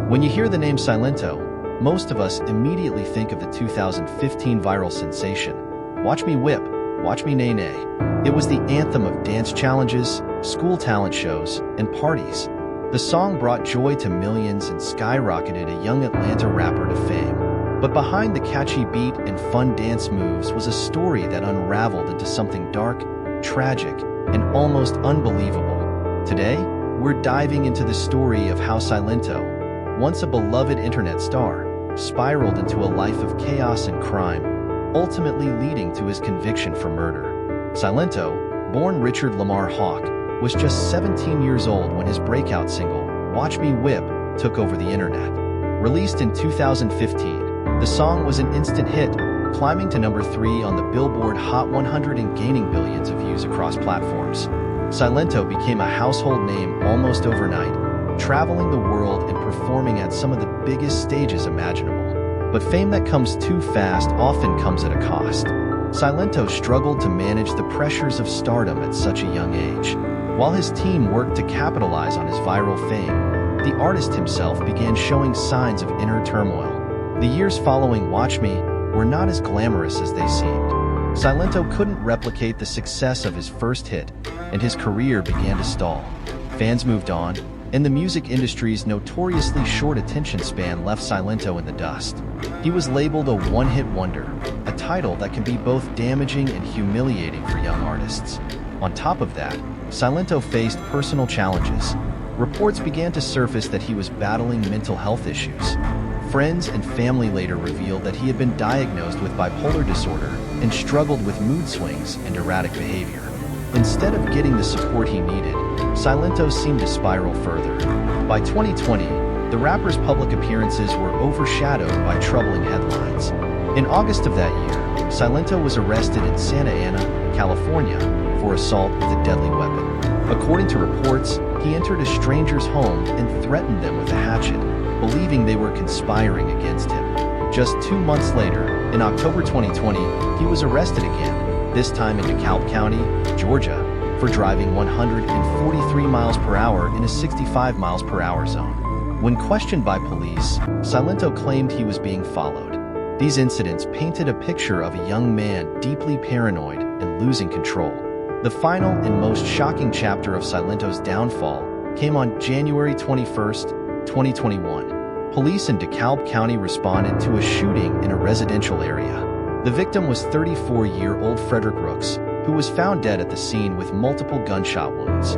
When you hear the name Silento, most of us immediately think of the 2015 viral sensation, Watch Me Whip, Watch Me Nae Nae. It was the anthem of dance challenges, school talent shows, and parties. The song brought joy to millions and skyrocketed a young Atlanta rapper to fame. But behind the catchy beat and fun dance moves was a story that unraveled into something dark, tragic, and almost unbelievable. Today, we're diving into the story of how Silento, once a beloved internet star, spiraled into a life of chaos and crime, ultimately leading to his conviction for murder. Silento, born Richard Lamar Hawk, was just 17 years old when his breakout single, Watch Me Whip, took over the internet. Released in 2015, the song was an instant hit, climbing to number 3 on the Billboard Hot 100 and gaining billions of views across platforms. Silento became a household name almost overnight, traveling the world and performing at some of the biggest stages imaginable. But fame that comes too fast often comes at a cost. Silento struggled to manage the pressures of stardom at such a young age. While his team worked to capitalize on his viral fame, the artist himself began showing signs of inner turmoil. The years following Watch Me were not as glamorous as they seemed. Silento couldn't replicate the success of his first hit, and his career began to stall. Fans moved on, and the music industry's notoriously short attention span left Silento in the dust. He was labeled a one-hit wonder, a title that can be both damaging and humiliating for young artists. On top of that, Silento faced personal challenges. Reports began to surface that he was battling mental health issues. Friends and family later revealed that he had been diagnosed with bipolar disorder and struggled with mood swings and erratic behavior. Instead of getting the support he needed, Silento seemed to spiral further. By 2020, the rapper's public appearances were overshadowed by troubling headlines. In August of that year, Silento was arrested in Santa Ana, California, for assault with a deadly weapon. According to reports, he entered a stranger's home and threatened them with a hatchet, believing they were conspiring against him. Just 2 months later, in October 2020, he was arrested again, this time in DeKalb County, Georgia, for driving 143 miles per hour in a 65 miles per hour zone. When questioned by police, Silento claimed he was being followed. These incidents painted a picture of a young man deeply paranoid and losing control. The final and most shocking chapter of Silento's downfall came on January 21st, 2021. Police in DeKalb County responded to a shooting in a residential area. The victim was 34-year-old Frederick Rooks, who was found dead at the scene with multiple gunshot wounds.